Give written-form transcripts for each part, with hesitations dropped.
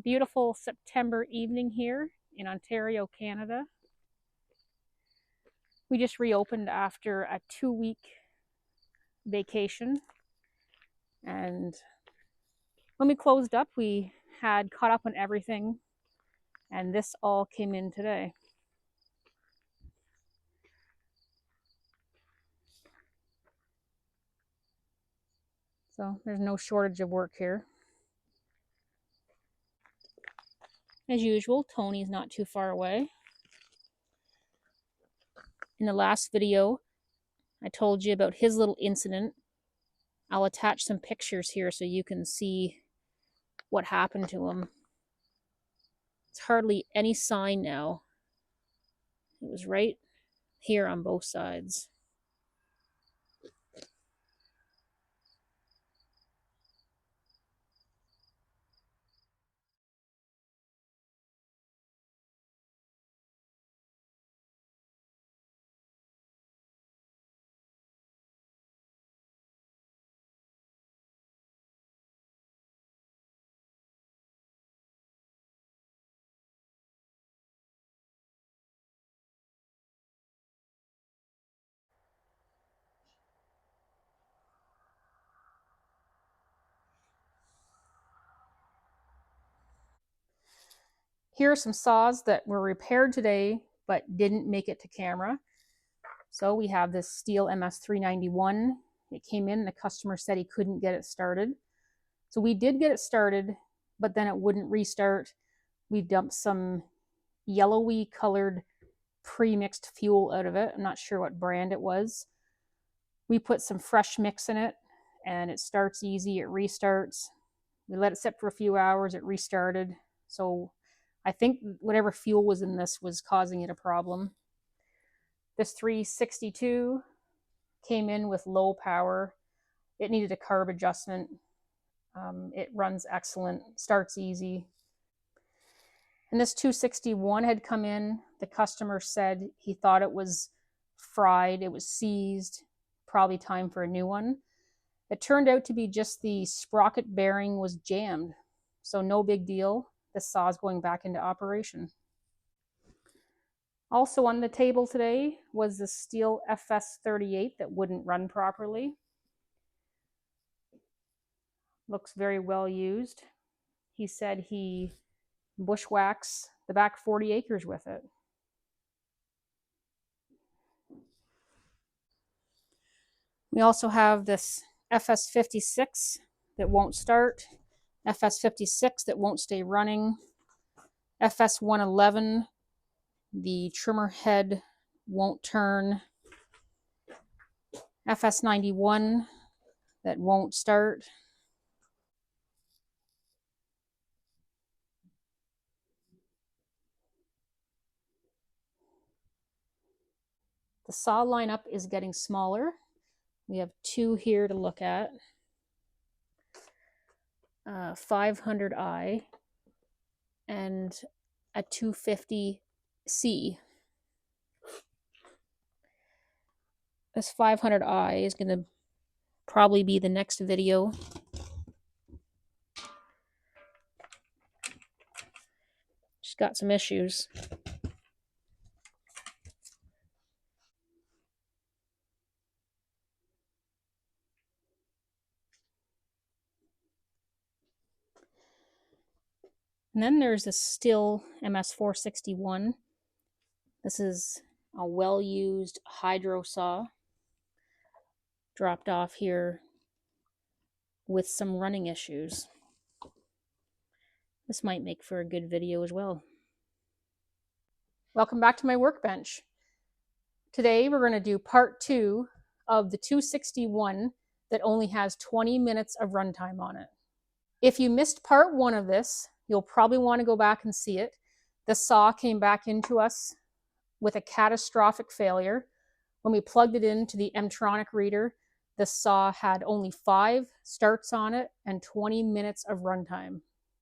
Beautiful September evening here in Ontario, Canada. We just reopened after a 2-week vacation, and when we closed up, we had caught up on everything, and this all came in today. So there's no shortage of work here. As usual, Tony's not too far away. In the last video, I told you about his little incident. I'll attach some pictures here so you can see what happened to him. It's hardly any sign now. It was right here on both sides. Here are some saws that were repaired today but didn't make it to camera. So we have this Stihl MS261. It came in, the customer said he couldn't get it started. So we did get it started, but then it wouldn't restart. We dumped some yellowy colored pre-mixed fuel out of it. I'm not sure what brand it was. We put some fresh mix in it and it starts easy, it restarts. We let it sit for a few hours, it restarted. So I think whatever fuel was in this was causing it a problem. This 362 came in with low power. It needed a carb adjustment. It runs excellent, starts easy. And this 261 had come in. The customer said he thought it was fried, it was seized, probably time for a new one. It turned out to be just the sprocket bearing was jammed. So no big deal. The saw is going back into operation. Also on the table today was the Stihl FS38 that wouldn't run properly. Looks very well used. He said he bushwhacks the back 40 acres with it. We also have this FS56 that won't start, FS56 that won't stay running, FS111, the trimmer head won't turn, FS91 that won't start. The saw lineup is getting smaller. We have two here to look at. 500i and a 250C. This 500i is going to probably be the next video. She's got some issues. And then there's this Stihl MS261. This is a well-used hydro saw. Dropped off here with some running issues. This might make for a good video as well. Welcome back to my workbench. Today we're going to do part 2 of the 261 that only has 20 minutes of runtime on it. If you missed part 1 of this, you'll probably want to go back and see it. The saw came back into us with a catastrophic failure. When we plugged it into the Mtronic reader, the saw had only 5 starts on it and 20 minutes of runtime.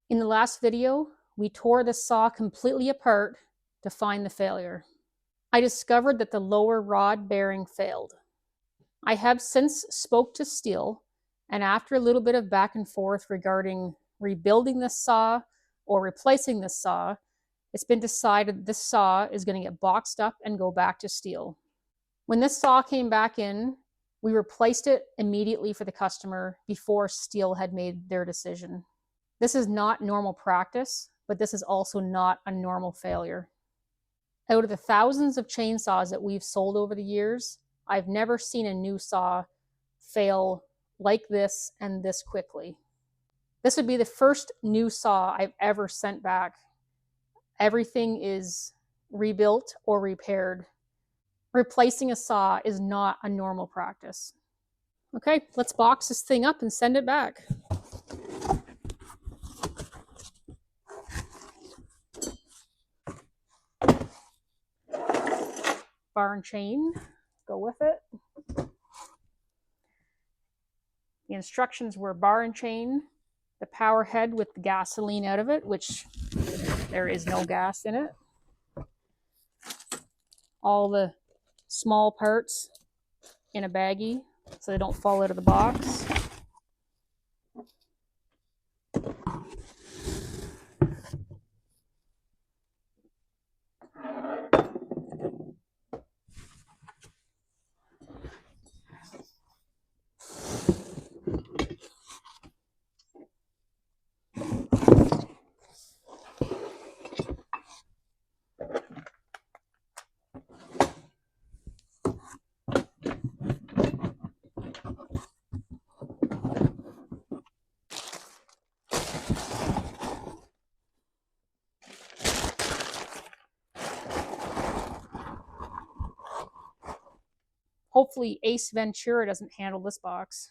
In the last video, we tore the saw completely apart to find the failure. I discovered that the lower rod bearing failed. I have since spoke to Stihl, and after a little bit of back and forth regarding rebuilding the saw or replacing this saw, it's been decided this saw is going to get boxed up and go back to Stihl. When this saw came back in, we replaced it immediately for the customer before Stihl had made their decision. This is not normal practice, but this is also not a normal failure. Out of the thousands of chainsaws that we've sold over the years, I've never seen a new saw fail like this and this quickly. This would be the first new saw I've ever sent back. Everything is rebuilt or repaired. Replacing a saw is not a normal practice. Okay, let's box this thing up and send it back. Bar and chain, go with it. The instructions were bar and chain, the power head with the gasoline out of it, which there is no gas in it. All the small parts in a baggie so they don't fall out of the box. Hopefully Ace Ventura doesn't handle this box.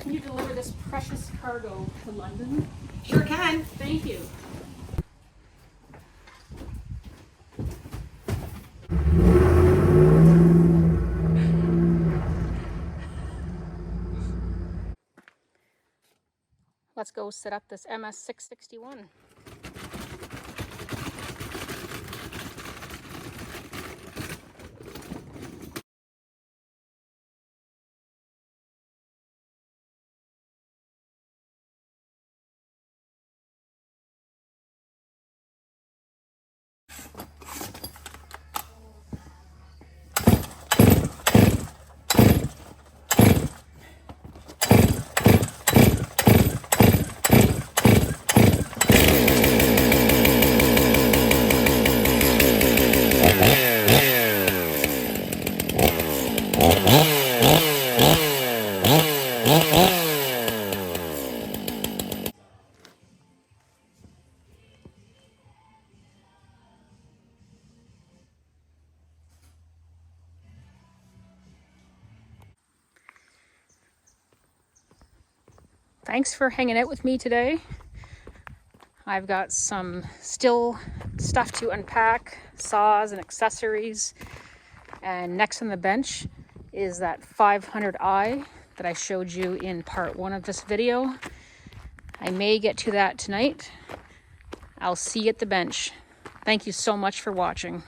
Can you deliver this precious cargo to London? Sure can. Thank you. Let's go set up this MS661. Thanks for hanging out with me today. I've got some still stuff to unpack, saws and accessories. And next on the bench is that 500i that I showed you in part 1 of this video. I may get to that tonight. I'll see you at the bench. Thank you so much for watching.